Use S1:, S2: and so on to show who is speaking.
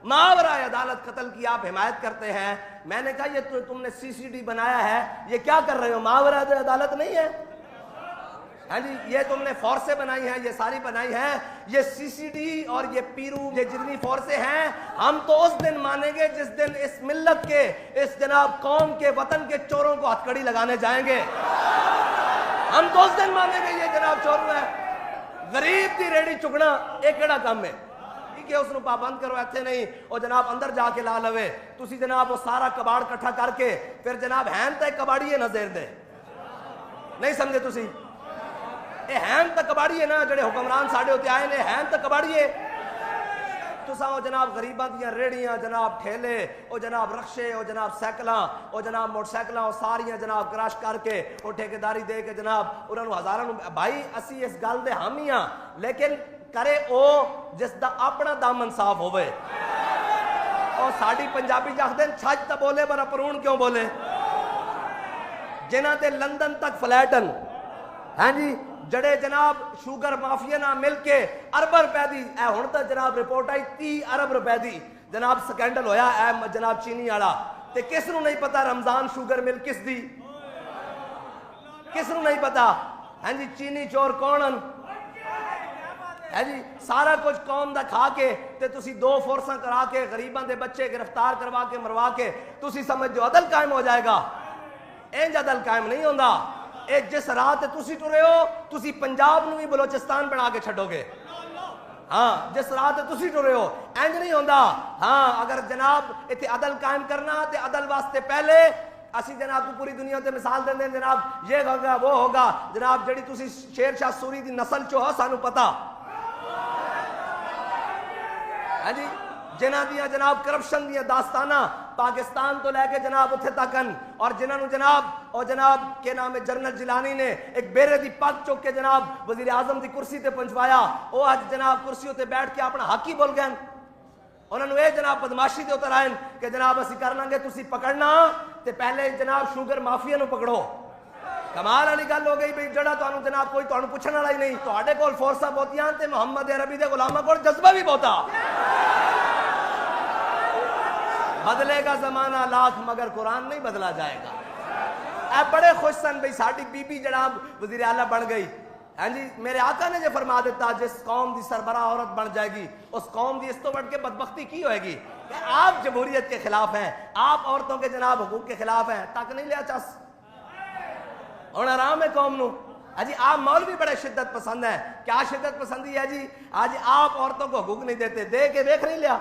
S1: ماورا عدالت قتل کی آپ حمایت کرتے ہیں. میں نے کہا یہ تو تم نے CCD بنایا ہے, یہ کیا کر رہے ہو؟ ماورا عدالت نہیں ہے. ہاں جی, یہ تم نے فورسیں بنائی ہیں, یہ ساری بنائی ہیں, یہ CCD اور یہ پیرو, یہ جتنی فورسیں ہیں, ہم تو اس دن مانیں گے جس دن اس ملت کے, اس جناب قوم کے, وطن کے چوروں کو ہتھکڑی لگانے جائیں گے. ہم تو اس دن مانیں گے یہ جناب چور ہے. غریب دی ریڑی چکنا ایک کیڑا کام ہے کہ اس نو پابند کرو, ایتھے نہیں او جناب اندر جا کے لا لوے. تسی جناب وہ سارا کباڑ کٹھا کر کے پھر جناب ہین تے کباڑیے نہ زیر دے. نہیں سمجھے تسی؟ اے ہین تے کباڑیے نا جڑے حکمران ساڈے ہوتے آئے نے, ہین تے کباڑیے. تساں او جناب غریباں دیاں ریڑیاں, جناب ٹھیلے, او جناب رکشے, او جناب سائیکلاں, او جناب موٹر سائیکلاں, او ساریاں جناب کراش کر کے او ٹھیکیداری دے کے جناب انہاں نو ہزاراں نو. بھائی اسی اس گل دے حامی ہاں, لیکن کرے او جس دا اپنا دامن صاف ہوئے. اور ساڑی پنجابی جاکھ دیں چھج تا بولے برا پرون کیوں بولے. جنہ تے لندن تک فلیٹن, ہاں جی, جڑے جناب شوگر مافیا نہ مل کے ارب روپے دی, اے ہن تے جناب رپورٹ آئی 30 ارب روپے دی جناب سکینڈل ہویا اے جناب چینی والا. تے کس نو نہیں پتا رمضان شوگر مل کس دی, کس نو نہیں پتا. ہاں جی, چینی چور کون ہن؟ ہے جی, سارا کچھ قوم دا کھا کے تے تسی 2 فورساں کرا کے غریباں دے بچے گرفتار کروا کے مروا کے تسی سمجھ جو عدل قائم ہو جائے گا. انج عدل قائم نہیں ہوندا. اے جس راہ تے تسی ٹرے ہو, تسی پنجاب نو بھی بلوچستان بنا کے چھڈو گے. ہاں, جس راہ تے تسی ٹرے ہو انج نہیں ہوندا. ہاں, اگر جناب ایتھے عدل قائم کرنا تے عدل واسطے پہلے اسی جناب کو پوری دنیا تے مثال دیں جناب یہ ہوگا وہ ہوگا. جناب جڑی تسی شیر شاہ سوری دی نسل چو ہو سانو پتا. ہاں جی, جنہ دیا جناب کرپشن دیا داستانہ پاکستان تو لے کے جناب اتھے تکن, اور جنہوں نے جناب اور جناب کے نام جنرل جیلانی نے ایک بیرے دی پگ چوک کے جناب وزیر اعظم دی کرسی تے پہنچوایا, وہ آج جناب کرسیوں تے بیٹھ کے اپنا حق ہی بول گئے. انہوں نے یہ جناب بدماشی دے اتر آئیں کہ جناب اسی کر لیں گے, تسی پکڑنا تے پہلے جناب شوگر مافیا نو پکڑو. کمال والی گل ہو گئی بھئی, جڑا تانوں جناب کوئی تانوں پوچھن والا ہی نہیں. تواڈے کول فورساں بہتیاں تے محمد عربی دے غلاماں کول جذبہ بھی بہتا. بدلے گا زمانہ لاکھ مگر قرآن نہیں بدلا جائے گا. اے بڑے خوش سن بھئی ساڈی بی بی جناب وزیر اعلیٰ بن گئی. ہاں جی, میرے آقا نے جو فرما دیتا جس قوم دی سربراہ عورت بن جائے گی اس قوم دی اس تو بڑھ کے بدبختی کی ہوئے گی کہ آپ جمہوریت کے خلاف ہیں, آپ عورتوں کے جناب حقوق کے خلاف ہیں. تک نہیں لیا چس ہن آرام ہے قوم نو. جی آپ مولوی بڑے شدت پسند ہیں. کیا شدت پسندی ہے جی؟ آج آپ عورتوں کو حقوق نہیں دیتے, دے کے دیکھ نہیں لیا.